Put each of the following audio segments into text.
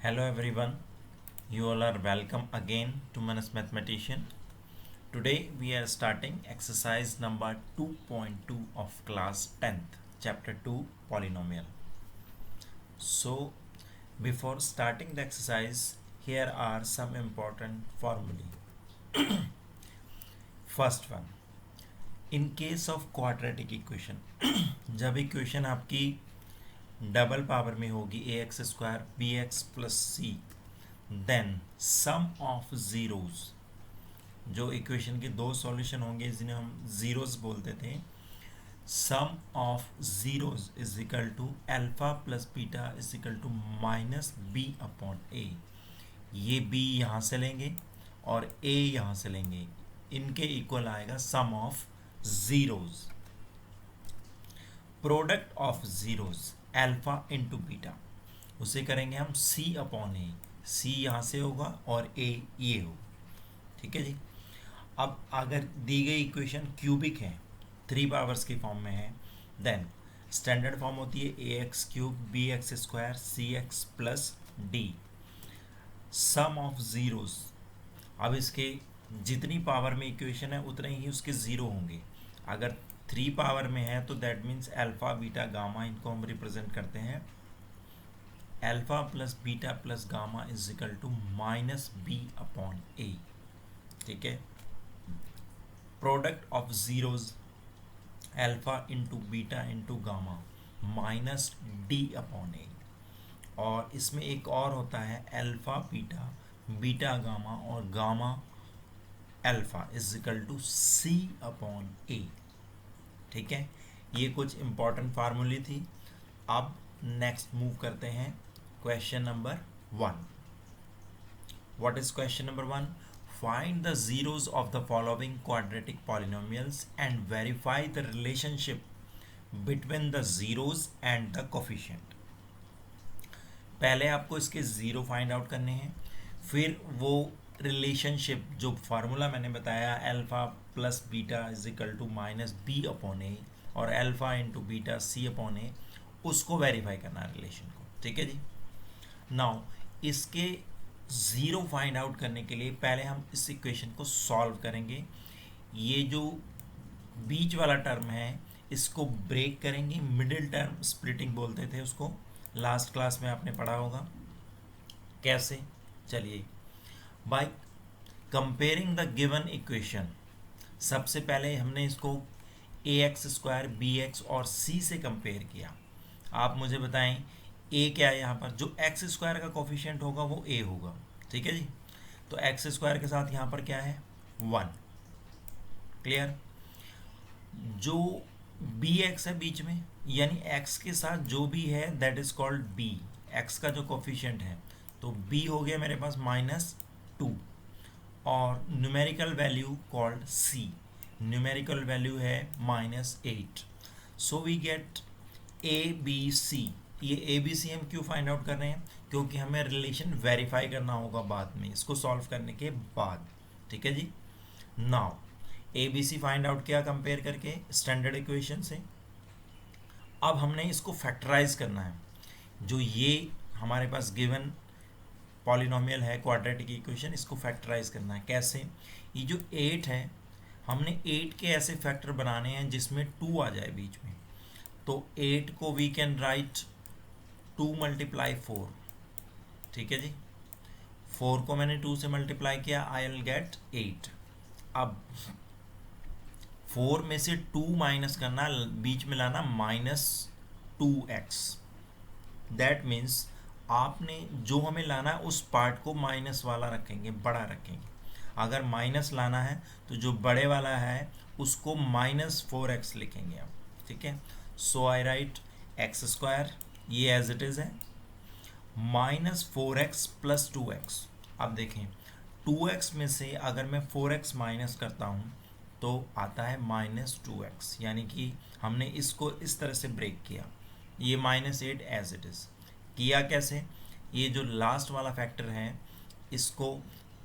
Hello everyone, you all are welcome again to Manas Mathematician. Today we are starting exercise number 2.2 of class 10th, chapter 2 polynomial. So before starting the exercise, here are some important formulae. First one, in case of quadratic equation, जब equation आपकी double power में होगी a x square b x plus c, then sum of zeros, जो equation के दो solution होंगे जिन्हें हम ज़ीरोज़ बोलते थे, sum of zeros is equal to alpha plus beta is equal to minus b upon a. ये बी यहाँ से लेंगे और ए यहाँ से लेंगे, इनके इक्वल आएगा sum of zeros. Product of zeros alpha into beta, उसे करेंगे हम सी अपॉन ए. सी यहाँ से होगा और ए ये होगा. ठीक है जी. अब अगर दी गई इक्वेशन क्यूबिक है, थ्री पावर्स की फॉर्म में है, देन स्टैंडर्ड फॉर्म होती है a x cube b x square c x plus d. Sum of zeros, अब इसके जितनी पावर में इक्वेशन है उतने ही उसके ज़ीरो होंगे. अगर थ्री पावर में है तो that means alpha beta gamma, इनको हम रिप्रेजेंट करते हैं alpha plus beta plus gamma is equal to minus b upon a. ठीक है. Product of zeros alpha into beta into gamma minus d upon a. और इसमें एक और होता है अल्फा बीटा बीटा गामा और gamma alpha is equal to c upon a. ठीक है. ये कुछ इंपॉर्टेंट फार्मूले थी. अब नेक्स्ट मूव करते हैं question number 1. What is question number 1? Find the zeros of the following quadratic polynomials and verify the relationship between the zeros and the coefficient. पहले आपको इसके ज़ीरो फाइंड आउट करने हैं, फिर वो रिलेशनशिप जो फार्मूला मैंने बताया alpha plus beta is equal to minus b upon a और alpha into beta c upon a, उसको वेरीफाई करना है रिलेशन को. ठीक है जी. नाउ इसके ज़ीरो फाइंड आउट करने के लिए पहले हम इस इक्वेशन को सॉल्व करेंगे. ये जो बीच वाला टर्म है इसको ब्रेक करेंगे, मिडिल टर्म स्प्लिटिंग बोलते थे उसको, लास्ट क्लास में आपने पढ़ा होगा. कैसे? चलिए, bye comparing the given equation. सबसे पहले हमने इसको ए एक्स स्क्वायर बी एक्स और सी से कंपेयर किया. आप मुझे बताएं ए क्या है यहाँ पर? जो एक्स स्क्वायर का कोफिशिएंट होगा वो ए होगा. ठीक है जी. तो एक्स स्क्वायर के साथ यहाँ पर क्या है? 1. क्लियर. जो बी एक्स है बीच में, यानी एक्स के साथ जो भी है that is called b. X का जो कोफिशिएंट है तो बी हो गया मेरे पास -2 और numerical value called c. Numerical value है -8. So we get a b c. ये ए बी सी हम क्यों फाइंड आउट कर रहे हैं? क्योंकि हमें रिलेशन वेरीफाई करना होगा बाद में, इसको सॉल्व करने के बाद. ठीक है जी. Now a b c find out किया कंपेयर करके स्टैंडर्ड इक्वेशन से. अब हमने इसको फैक्टराइज करना है. जो ये हमारे पास गिवन पॉलिनोमियल है क्वाड्रेटिक इक्वेशन, इसको फैक्टराइज करना है. कैसे? ये जो 8 है, हमने 8 के ऐसे फैक्टर बनाने हैं जिसमें 2 आ जाए बीच में. तो 8 को वी कैन राइट 2 मल्टीप्लाई 4. ठीक है जी. 4 को मैंने 2 से मल्टीप्लाई किया, आई विल गेट 8. अब 4 में से 2 माइनस करना, बीच में लाना -2x. दैट मीन्स आपने जो हमें लाना है उस पार्ट को माइनस वाला रखेंगे, बड़ा रखेंगे. अगर माइनस लाना है तो जो बड़े वाला है उसको -4x लिखेंगे आप. ठीक है. सो आई राइट एक्स स्क्वायर, ये एज इट इज़ है, -4x प्लस 2x. अब देखें 2x में से अगर मैं 4x माइनस करता हूँ तो आता है -2x, यानी कि हमने इसको इस तरह से ब्रेक किया. ये -8 एज इट इज़ किया. कैसे? ये जो लास्ट वाला फैक्टर है इसको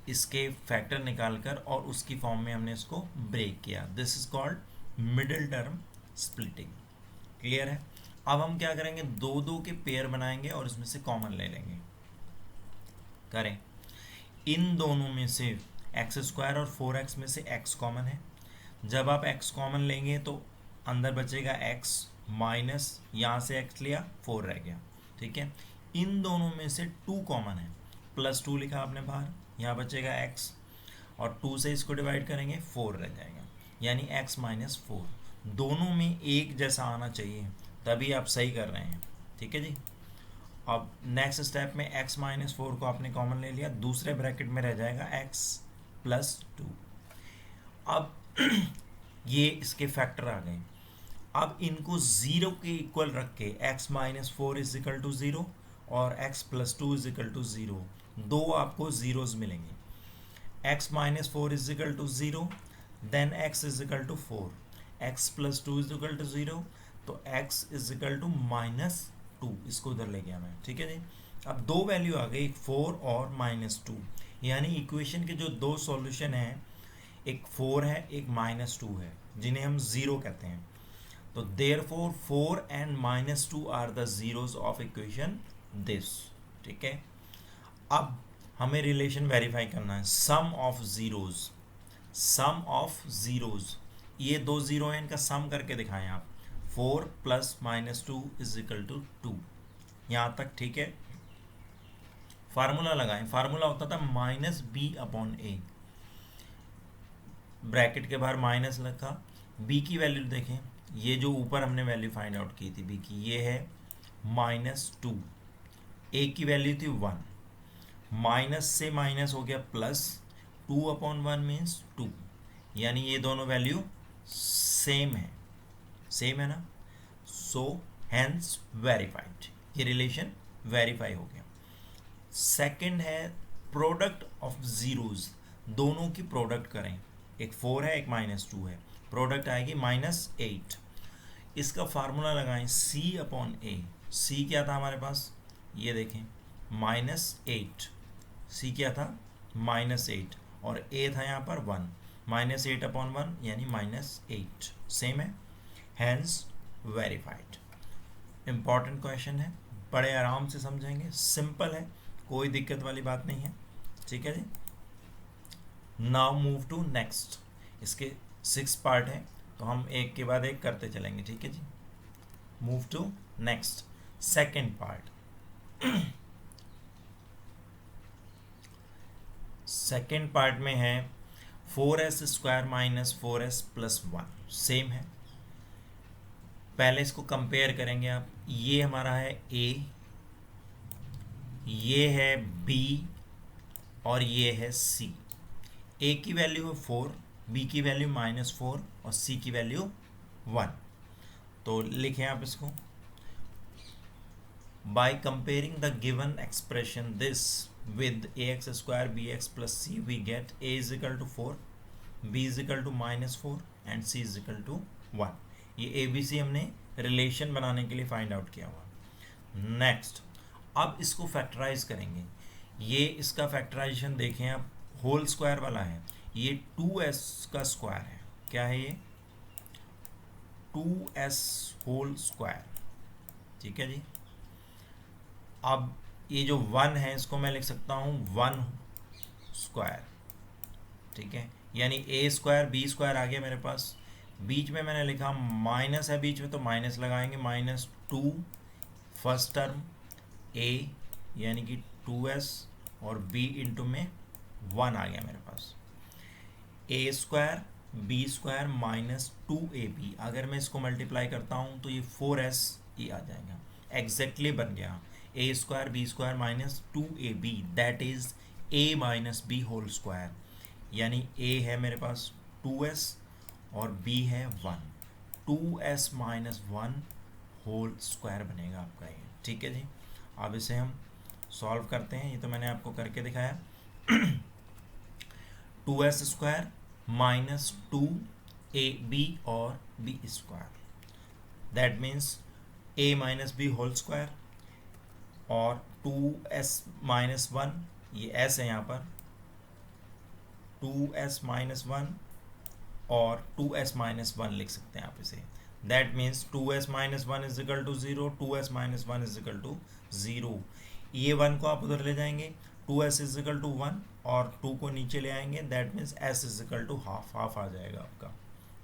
इसके फैक्टर निकालकर और उसकी फॉर्म में हमने इसको ब्रेक किया. This is called middle term splitting. Clear है. अब हम क्या करेंगे, दो दो के पेयर बनाएंगे और इसमें से कॉमन ले लेंगे. करें। इन दोनों में से एक्स स्क्वायर और 4x में से x कॉमन है। जब आप x कॉमन लेंगे तो अंदर बचेगा x माइनस यहाँ से x लिया 4 रह गया, ठीक है। इन दोनों में से 2 कॉमन है, +2 लिखा आपने बाहर, यहाँ बचेगा x और 2 से इसको डिवाइड करेंगे 4 रह जाएगा, यानी x माइनस 4। दोनों में एक जैसा आना चाहिए, तभी आप सही कर रहे हैं, ठीक है जी। अब नेक्स्ट स्टेप में x माइनस 4 को आपने कॉमन ले लिया, दूसरे ब्रैकेट में रह जाएगा x प्लस 2। अब ये इसके फैक्टर आ गए। अब इनको 0 के इक्वल रख के x minus 4 is equal to 0 और x plus 2 is equal to 0, दो आपको जीरोज मिलेंगे। x minus 4 is equal to 0, then x is equal to 4, x plus 2 is equal to 0, तो x is equal to minus 2, इसको उधर ले गया मैं, ठीक है जी। अब दो वैल्यू आ गई, 4 और माइनस 2, यानी इक्वेशन के जो दो सॉल्यूशन हैं, एक 4 है एक माइनस 2 है, जिन्हें हम 0 कहते हैं। तो therefore 4 and minus 2 are the zeros of equation this, ठीक है। अब हमें रिलेशन वेरीफाई करना है, sum of zeros, sum of zeros, ये दो जीरो हैं, इनका सम करके दिखाएं आप। 4 plus minus 2 is equal to 2, यहाँ तक ठीक है। फार्मूला लगाएं, फार्मूला होता था माइनस बी अपॉन ए, ब्रैकेट के बाहर माइनस लिखा, बी की वैल्यू देखें, ये जो ऊपर हमने वैल्यू फाइंड आउट की थी बी की, ये है -2, ए की वैल्यू थी 1, माइनस से माइनस हो गया प्लस, 2 अपॉन 1 मीन्स 2, यानी ये दोनों वैल्यू सेम है, सेम है ना, सो हैंस वेरीफाइड, ये रिलेशन वेरीफाई हो गया। सेकंड है प्रोडक्ट ऑफ जीरोज, दोनों की प्रोडक्ट करें, एक 4 है एक -2 है, प्रोडक्ट आएगी -8। इसका फार्मूला लगाएं c अपॉन ए, c क्या था हमारे पास, ये देखें -8, c क्या था -8 और a था यहाँ पर 1, -8 अपॉन 1 यानी -8, सेम है, हैंस वेरीफाइड। इंपॉर्टेंट क्वेश्चन है, बड़े आराम से समझेंगे, सिंपल है, कोई दिक्कत वाली बात नहीं है, ठीक है जी। नाउ मूव टू नेक्स्ट, इसके 6 पार्ट हैं तो हम एक के बाद एक करते चलेंगे, ठीक है जी। Move to next, second part. Second part में है 4s square minus 4s plus 1, same है। पहले इसको कंपेयर करेंगे आप, ये हमारा है a, ये है b और ये है c। a की वैल्यू है 4, b की वैल्यू -4 और c की वैल्यू 1। तो लिखें आप इसको, by comparing the given expression this with ax square bx plus c we get a is equal to 4, b is equal to -4 and c is equal to 1। ये ABC हमने relation बनाने के लिए फाइंड आउट किया हुआ। Next, अब इसको factorise करेंगे, ये इसका फैक्टराइजेशन देखें आप, होल स्क्वायर वाला है, ये 2s का स्क्वायर है, क्या है ये 2s होल स्क्वायर, ठीक है जी। अब ये जो 1 है इसको मैं लिख सकता हूँ 1 स्क्वायर, ठीक है, यानी a स्क्वायर b स्क्वायर आ गया मेरे पास। बीच में मैंने लिखा माइनस है बीच में, तो माइनस लगाएंगे, -2 फर्स्ट टर्म a यानी कि 2s और b इंटू में 1 आ गया मेरे पास, a square b square -2ab, अगर मैं इसको मल्टीप्लाई करता हूँ तो ये 4s ये आ जाएगा, एग्जैक्टली बन गया a square b square -2ab, that is a minus b whole square, यानी a है मेरे पास 2s और b है 1, 2s माइनस 1 होल स्क्वायर बनेगा आपका ये, ठीक है जी। अब इसे हम सॉल्व करते हैं, ये तो मैंने आपको करके दिखाया। 2s स्क्वायर -2ab और b square, that means a minus b whole square, और 2s माइनस 1, ये s है यहाँ पर, 2s माइनस 1 और 2s माइनस 1 लिख सकते हैं आप इसे, that means 2s minus 1 is equal to 0, 2s minus 1 is equal to 0। ये 1 को आप उधर ले जाएंगे, 2s इज इक्वल टू 1 और 2 को नीचे ले आएंगे, that means s is equal to half, half आ जाएगा आपका।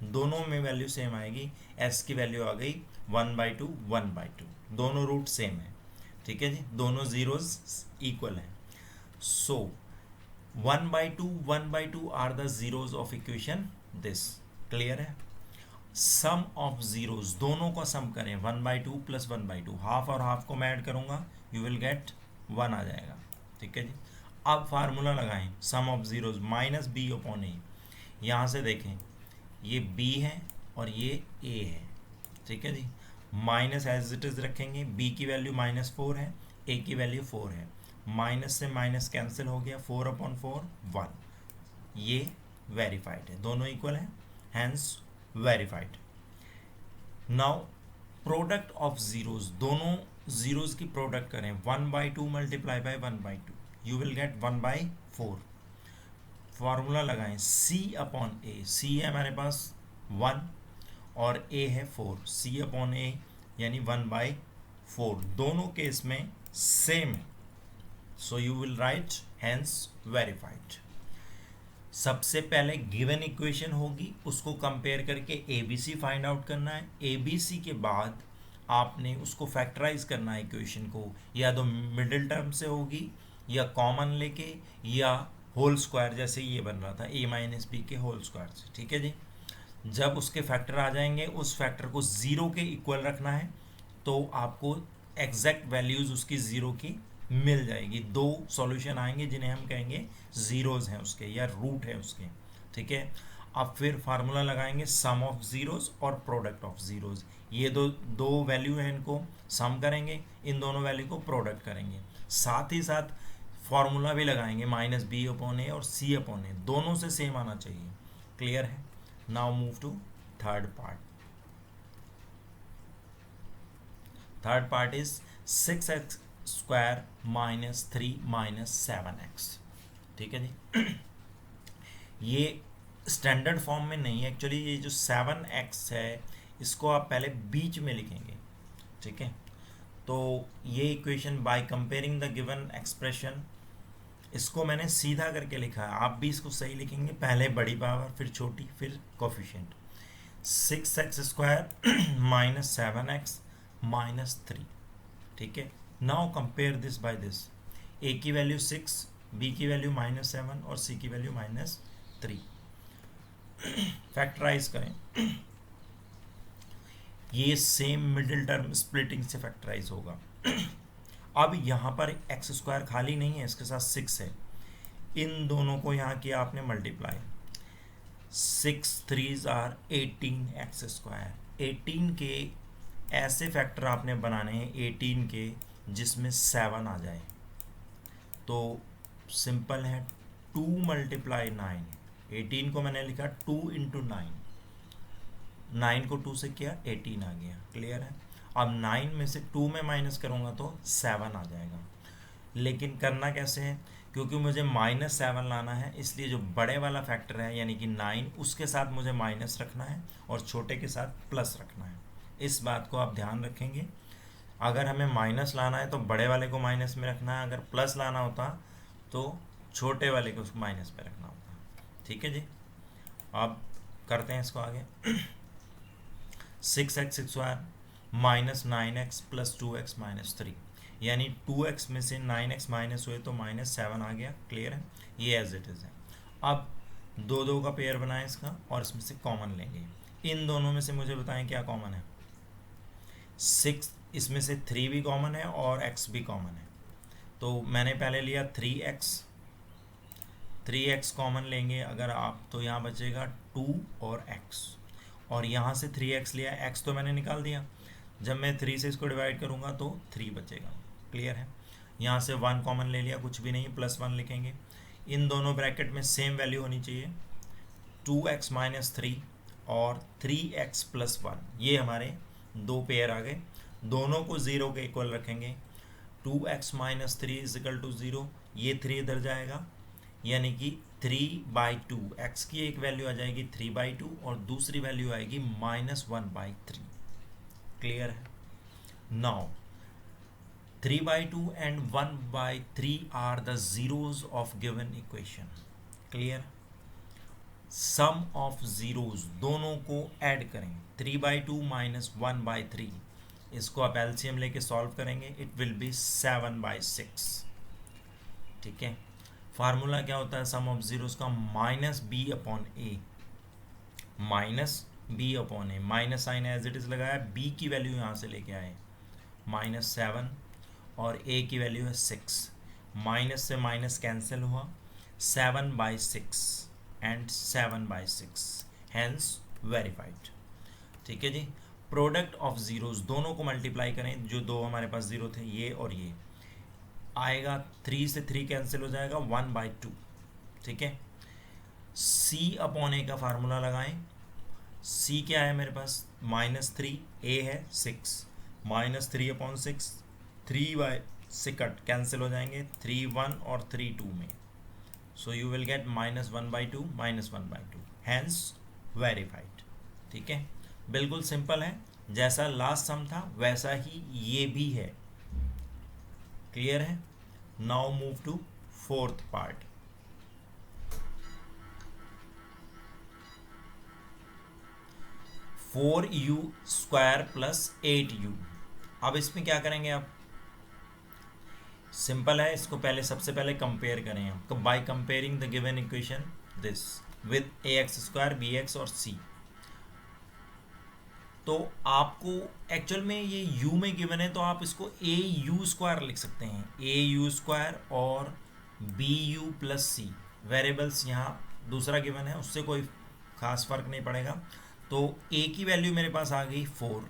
दोनों में वैल्यू सेम आएगी, s की वैल्यू आ गई 1/2 1/2, दोनों रूट सेम है, ठीक है जी, दोनों जीरोज इक्वल हैं। So 1/2 1/2 are the zeros of equation this. Clear है? सम ऑफ जीरोज, दोनों का सम करें 1/2 प्लस 1/2, हाफ और हाफ को मैं ऐड करूंगा, यू विल गेट 1 आ जाएगा, ठीक है जी। अब फार्मूला लगाएं, sum of zeros minus b upon a. यहाँ से देखें ये b है और ये a है, ठीक है जी। माइनस एज इट इज रखेंगे, b की वैल्यू -4 है, a की वैल्यू 4 है, माइनस से माइनस कैंसिल हो गया, 4/4 1, ये वेरीफाइड है, दोनों इक्वल है, hence verified. Now product of zeros, दोनों जीरोज की प्रोडक्ट करें, 1/2 multiply by 1/2, you will get 1/4। Formula लगाएं c अपॉन a, c है हमारे पास 1 और a है 4, c अपॉन a यानी 1/4, दोनों केस में सेम है, so you will write hence verified. सबसे पहले गिवन इक्वेशन होगी, उसको कंपेयर करके ABC फाइंड आउट करना है, ABC के बाद आपने उसको फैक्टराइज करना है इक्वेशन को, या तो मिडिल टर्म से होगी या कॉमन लेके या होल स्क्वायर, जैसे ये बन रहा था a-b के होल स्क्वायर से, ठीक है जी। जब उसके फैक्टर आ जाएंगे, उस फैक्टर को ज़ीरो के इक्वल रखना है, तो आपको एग्जैक्ट वैल्यूज़ उसकी ज़ीरो की मिल जाएगी। दो सॉल्यूशन आएंगे जिन्हें हम कहेंगे ज़ीरोज़ हैं उसके या रूट है उसके, ठीक है। अब फिर फार्मूला लगाएंगे सम ऑफ ज़ीरोज़ और प्रोडक्ट ऑफ ज़ीरोज़, ये दो वैल्यू हैं, इनको सम करेंगे, इन दोनों वैल्यू को प्रोडक्ट करेंगे, साथ ही साथ फॉर्मूला भी लगाएंगे माइनस बी अपॉन ए और सी अपॉन ए, दोनों से सेम आना चाहिए। क्लियर है? Now move to third part. Third part is 6x square minus 3 minus 7x, ठीक है जी। ये स्टैंडर्ड फॉर्म में नहीं है एक्चुअली, ये जो 7x है इसको आप पहले बीच में लिखेंगे, ठीक है। तो ये equation by comparing the given expression, इसको मैंने सीधा करके लिखा है, आप भी इसको सही लिखेंगे, पहले बड़ी पावर फिर छोटी फिर coefficient. 6x square minus 7x minus 3, ठीक है। Now compare this by this, a की वैल्यू 6, b की वैल्यू -7 और c की वैल्यू -3, फैक्टराइज करें, ये सेम मिडिल टर्म स्प्लिटिंग से फैक्टराइज होगा। अब यहाँ पर x स्क्वायर खाली नहीं है, इसके साथ 6 है, इन दोनों को यहाँ किया आपने multiply, 6 3s are 18x square. 18 के ऐसे फैक्टर आपने बनाने हैं 18 के जिसमें 7 आ जाए, तो सिंपल है 2 मल्टीप्लाई 9, 18 को मैंने लिखा 2 इंटू 9, 9 को 2 से किया 18 आ गया। क्लियर है? अब 9 में से 2 में माइनस करूँगा तो 7 आ जाएगा, लेकिन करना कैसे है, क्योंकि मुझे -7 लाना है, इसलिए जो बड़े वाला फैक्टर है यानी कि 9 उसके साथ मुझे माइनस रखना है और छोटे के साथ प्लस रखना है। इस बात को आप ध्यान रखेंगे, अगर हमें माइनस लाना है तो बड़े वाले को माइनस में रखना है, अगर प्लस लाना होता तो छोटे वाले को माइनस में रखना होता, ठीक है जी। अब करते हैं इसको आगे। 6x square minus 9x plus 2x minus 3, यानी 2x में से 9x माइनस हुए तो -7 आ गया। क्लियर है? ये एज इट इज़ है। अब 2 का पेयर बनाएं इसका और इसमें से कॉमन लेंगे, इन दोनों में से मुझे बताएं क्या कॉमन है। 6, इसमें से 3 भी कॉमन है और x भी कॉमन है, तो मैंने पहले लिया 3x कॉमन लेंगे अगर आप, तो यहाँ बचेगा 2 और x, और यहाँ से 3x लिया, x तो मैंने निकाल दिया, जब मैं 3 से इसको डिवाइड करूँगा तो 3 बचेगा। क्लियर है? यहाँ से 1 कॉमन ले लिया, कुछ भी नहीं, +1 लिखेंगे, इन दोनों ब्रैकेट में सेम वैल्यू होनी चाहिए, 2x माइनस 3 और 3x प्लस 1, ये हमारे दो पेयर आ गए, दोनों को 0 के इक्वल रखेंगे। 2x minus 3 is equal to 0, ये 3 इधर जाएगा, यानी कि 3/2, x की एक वैल्यू आ जाएगी 3/2 और दूसरी वैल्यू आएगी -1/3। क्लियर है? Now 3/2 and 1/3 are the zeros of given equation. Clear? Sum of zeros दोनों को ऐड करें, 3/2 माइनस 1/3, इसको आप एलसीएम लेके सॉल्व करेंगे, इट विल बी 7/6. ठीक है. फार्मूला क्या होता है सम ऑफ जीरोज का? Minus b upon a, minus b upon a, minus sign as it is लगाया, बी की वैल्यू यहाँ से लेके आए -7 और ए की वैल्यू है 6, माइनस से माइनस कैंसिल हुआ, 7/6 एंड 7/6, हैंस वेरीफाइड. ठीक है जी. प्रोडक्ट ऑफ जीरोज दोनों को मल्टीप्लाई करें, जो दो हमारे पास जीरो थे ये और ये आएगा, 3 से 3 कैंसिल हो जाएगा, 1/2. ठीक है. सी अपॉन ए का फार्मूला लगाएं. सी क्या है मेरे पास? -3, ए है 6, -3 अपॉन 6, 3 कट कैंसिल हो जाएंगे, 3 1 और 3 2 में, so you will get -1/2, -1/2, hence verified. ठीक है. बिल्कुल सिंपल है, जैसा लास्ट सम था वैसा ही ये भी है. क्लियर है? Now move to fourth part. 4u² + 8u. अब इसमें क्या करेंगे आप? सिंपल है, इसको पहले सबसे पहले कंपेयर करें आप, bye comparing the given equation this with ax², bx और c. तो आपको एक्चुअल में ये u में गिवन है, तो आप इसको au² लिख सकते हैं, au² और bu + c. वेरिएबल्स यहाँ दूसरा गिवन है, उससे कोई खास फर्क नहीं पड़ेगा. तो a की वैल्यू मेरे पास आ गई 4,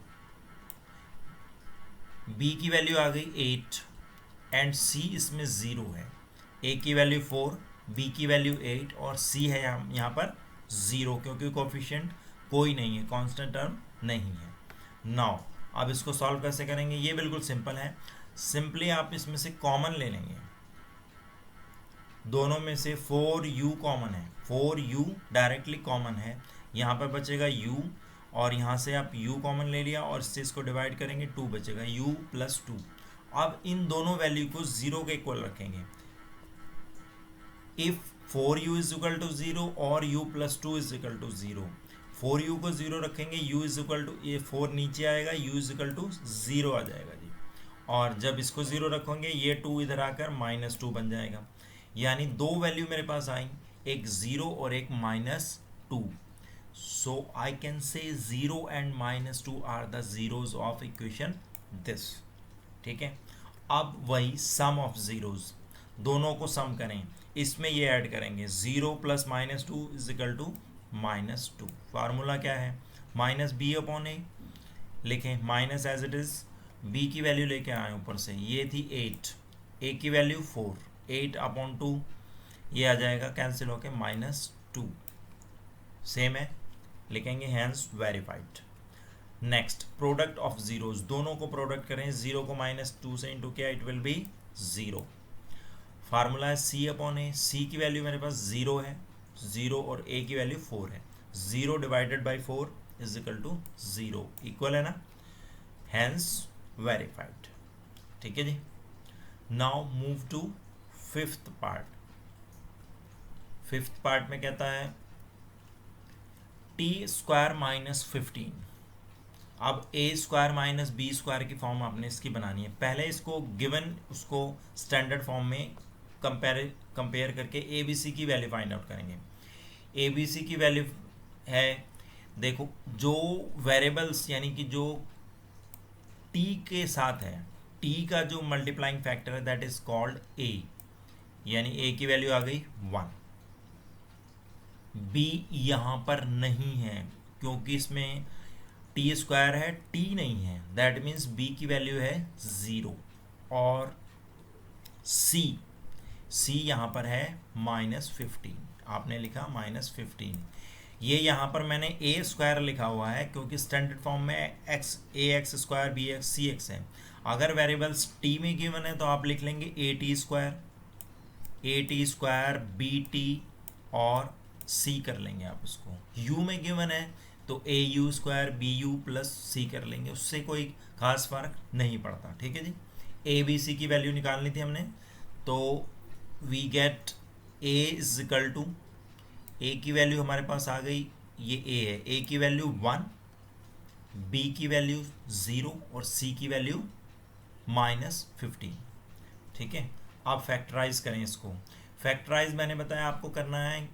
b की वैल्यू आ गई 8 एंड c इसमें 0 है. a की वैल्यू 4, b की वैल्यू 8 और c है यहाँ पर 0, क्योंकि कोफिशिएंट कोई नहीं है, कांस्टेंट टर्म नहीं है. नाउ अब इसको सॉल्व कैसे करेंगे? ये बिल्कुल सिंपल है. सिंपली आप इसमें से कॉमन ले लेंगे, दोनों में से 4u कॉमन है, 4u डायरेक्टली कॉमन है, यहाँ पर बचेगा u और यहाँ से आप u कॉमन ले लिया और इससे इसको डिवाइड करेंगे, 2 बचेगा, u + 2. अब इन दोनों वैल्यू को 0 के इक्वल रखेंगे. इफ 4u = 0 और u + 2 = 0, 4u को 0 रखेंगे, u ये 4 नीचे आएगा, u = 0 आ जाएगा जी. और जब इसको 0 रखेंगे, ये 2 इधर आकर -2 बन जाएगा. यानी दो वैल्यू मेरे पास आई, एक 0 और एक -2. सो आई can say 0 and -2 are the zeros of equation this. ठीक है. अब वही सम ऑफ जीरोज, दोनों को सम करें, इसमें ये ऐड करेंगे, 0 + -2 = -2. फार्मूला क्या है? -b अपॉन ए लिखें, minus as it is, b की वैल्यू लेके आए ऊपर से, ये थी 8, a की वैल्यू 4, 8 अपॉन 2 ये आ जाएगा कैंसिल होके -2. सेम है, लिखेंगे hence verified. Next, product of zeros, दोनों को प्रोडक्ट करें, 0 को -2 से इंटू किया, इट विल बी 0. फार्मूला है c अपॉन ए. c की वैल्यू मेरे पास 0 है, 0 और a की वैल्यू 4 है, 0 डिवाइडेड बाई 4 = 0, इक्वल है ना, हैंस वेरीफाइड. ठीक है जी. Now move to fifth part. Fifth part में कहता है t² - 15. अब a² - b² की फॉर्म आपने इसकी बनानी है. पहले इसको गिवन उसको स्टैंडर्ड फॉर्म में कंपेयर करके abc की वैल्यू फाइंड आउट करेंगे. abc की वैल्यू है, देखो जो वेरिएबल्स यानी कि जो t के साथ है, t का जो मल्टीप्लाइंग फैक्टर है दैट इज कॉल्ड a, यानी a की वैल्यू आ गई 1. b यहाँ पर नहीं है क्योंकि इसमें t² है, t नहीं है, दैट मीन्स b की वैल्यू है 0. और c यहाँ पर है -15, आपने लिखा -15. ये यहाँ पर मैंने a² लिखा हुआ है क्योंकि स्टैंडर्ड फॉर्म में ax² bx cx है. अगर वेरिएबल्स t में गिवन है तो आप लिख लेंगे at² bt और c कर लेंगे आप उसको. u में गिवन है तो au² bu + c कर लेंगे, उससे कोई खास फर्क नहीं पड़ता. ठीक है जी. ए बी सी की वैल्यू निकालनी थी हमने, तो we get a is equal to, a की वैल्यू हमारे पास आ गई, ये ए है, ए की वैल्यू 1, बी की वैल्यू 0 और सी की वैल्यू -15। ठीक है, अब फैक्टराइज करें इसको। फैक्टराइज मैंने बताया आपको करना है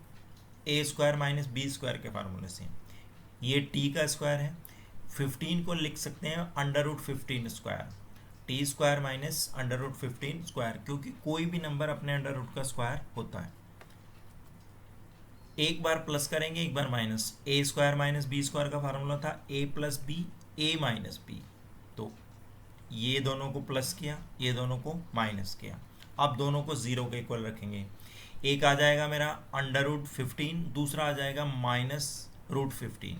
ए स्क्वायर माइनस बी स्क्वायर के फार्मूले से। ये टी का स्क्वायर है, 15 को लिख सकते हैं √15 square, T square minus √15 square, क्योंकि कोई भी नंबर अपने अंडर रूट का स्क्वायर होता है। एक बार प्लस करेंगे, एक बार माइनस। ए स्क्वायर माइनस बी स्क्वायर का फार्मूला था ए प्लस बी, ए माइनस बी, तो ये दोनों को प्लस किया, ये दोनों को माइनस किया। अब दोनों को 0 के इक्वल रखेंगे। एक आ जाएगा मेरा √15, दूसरा आ जाएगा -√15।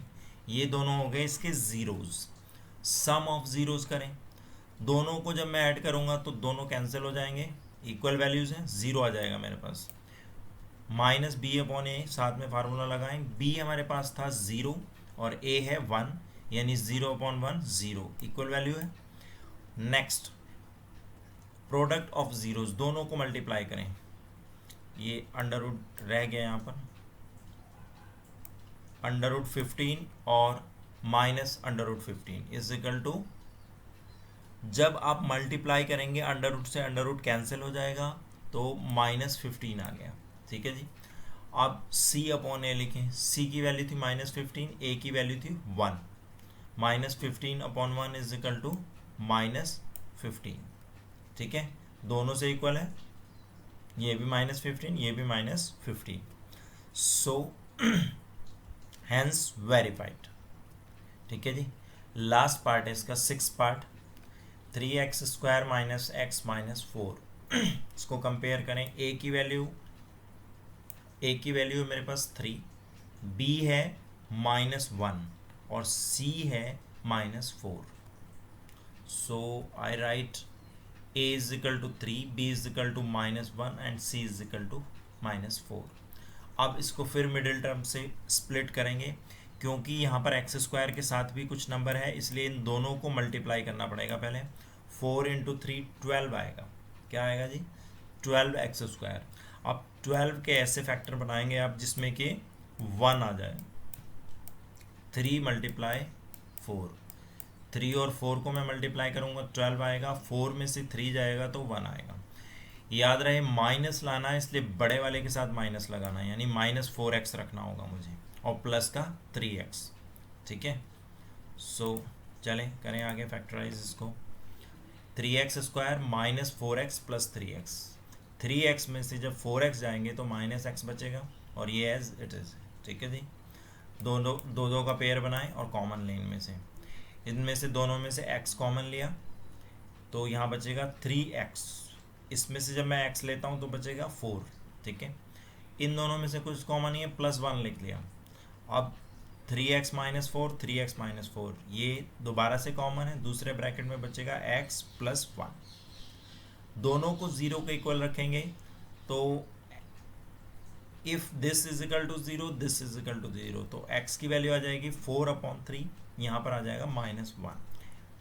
ये दोनों हो गए इसके ज़ीरोज़। सम ऑफ ज़ीरोज़ करें, दोनों को जब मैं ऐड करूँगा तो दोनों कैंसिल हो जाएंगे, इक्वल वैल्यूज़ हैं, 0 आ जाएगा मेरे पास। -b/a, साथ में फार्मूला लगाएं, b हमारे पास था 0 और a है 1, यानी 0/1 0, इक्वल वैल्यू है। नेक्स्ट, प्रोडक्ट ऑफ ज़ीरोज़, दोनों को मल्टीप्लाई करें, ये अंडर रूट रह गया यहाँ पर, √15 और -√15 इज इक्वल टू, जब आप मल्टीप्लाई करेंगे अंडर रूट से अंडर रूट कैंसिल हो जाएगा, तो -15 आ गया। ठीक है जी, अब c/a लिखें, c की वैल्यू थी -15, a की वैल्यू थी 1, -15/1 इज इक्वल टू -15। ठीक है, दोनों से इक्वल है, ये भी -15, ये भी -15, सो हैंस वेरीफाइड। ठीक है जी, लास्ट पार्ट है इसका, 6 पार्ट, 3x² - x - 4। इसको कंपेयर करें, a की वैल्यू है मेरे पास 3, b है -1 और c है -4। सो आई right a is equal to 3, b is equal to -1 and c is equal to -4। अब इसको फिर मिडिल टर्म से स्प्लिट करेंगे, क्योंकि यहाँ पर x² के साथ भी कुछ नंबर है, इसलिए इन दोनों को मल्टीप्लाई करना पड़ेगा पहले। 4 × 3 12 आएगा। क्या आएगा जी? 12x²। अब 12 के ऐसे फैक्टर बनाएंगे आप जिसमें कि 1 आ जाए। 3 × 4, 3 और 4 को मैं मल्टीप्लाई करूँगा, 12 आएगा, 4 में से 3 जाएगा तो 1 आएगा। याद रहे माइनस लाना है, इसलिए बड़े वाले के साथ माइनस लगाना है, यानी -4x रखना होगा मुझे, और प्लस का 3x। ठीक है, सो चलें करें आगे फैक्टराइज इसको। 3x² -4x + 3x, 3x में से जब 4x जाएंगे तो -x बचेगा, और ये एज इट इज़। ठीक है जी, दो का पेयर बनाएं और कॉमन लें इनमें से, इनमें से दोनों में से x कॉमन लिया तो यहाँ बचेगा 3x, इसमें से जब मैं x लेता हूँ तो बचेगा 4। ठीक है, इन दोनों में से कुछ कॉमन नहीं है, +1 लिख लिया। अब 3x - 4, 3x - 4, ये दोबारा से कॉमन है, दूसरे ब्रैकेट में बचेगा x + 1। दोनों को 0 के इक्वल रखेंगे, तो if this is equal to 0, this is equal to 0, तो x की वैल्यू आ जाएगी 4/3, यहाँ पर आ जाएगा -1।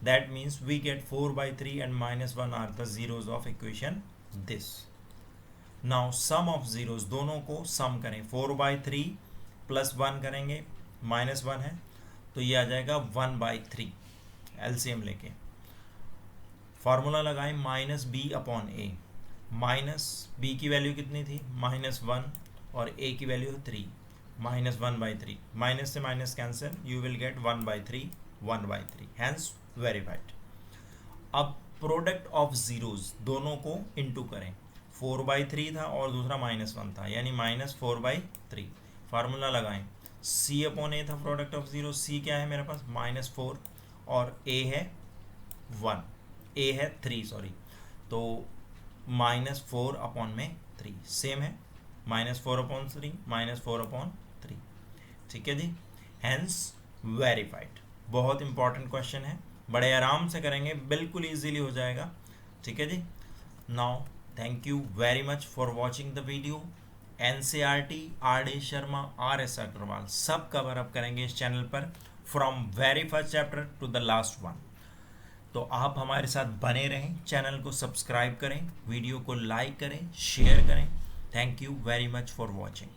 That means we get 4/3 and -1 are the zeros of equation this. Now sum of zeros, दोनों को सम करें, 4/3 + 1 करेंगे, -1 है तो ये आ जाएगा 1/3। एलसीएम लेके फार्मूला लगाएं, -b/a, माइनस b की वैल्यू कितनी थी? -1 और a की वैल्यू 3, -1/3, माइनस से minus cancel, you will get 1/3, 1/3, hence verified. अब प्रोडक्ट ऑफ ज़ीरोज़, दोनों को इनटू करें, 4/3 था और दूसरा -1 था, यानी -4/3। फार्मूला लगाएं, c/a था प्रोडक्ट ऑफ ज़ीरो, c क्या है मेरे पास? -4 और a है 3, सॉरी, तो -4/3 सेम है, -4/3, -4/3। ठीक है जी, हैंस वेरीफाइड। बहुत इंपॉर्टेंट क्वेश्चन है, बड़े आराम से करेंगे, बिल्कुल इजीली हो जाएगा। ठीक है जी, now thank you very much for watching the video. NCERT, RD Sharma, RS Agarwal सब कवर अप करेंगे इस चैनल पर, from very first chapter to the last one. तो आप हमारे साथ बने रहें, चैनल को सब्सक्राइब करें, वीडियो को लाइक करें, शेयर करें। Thank you very much for watching.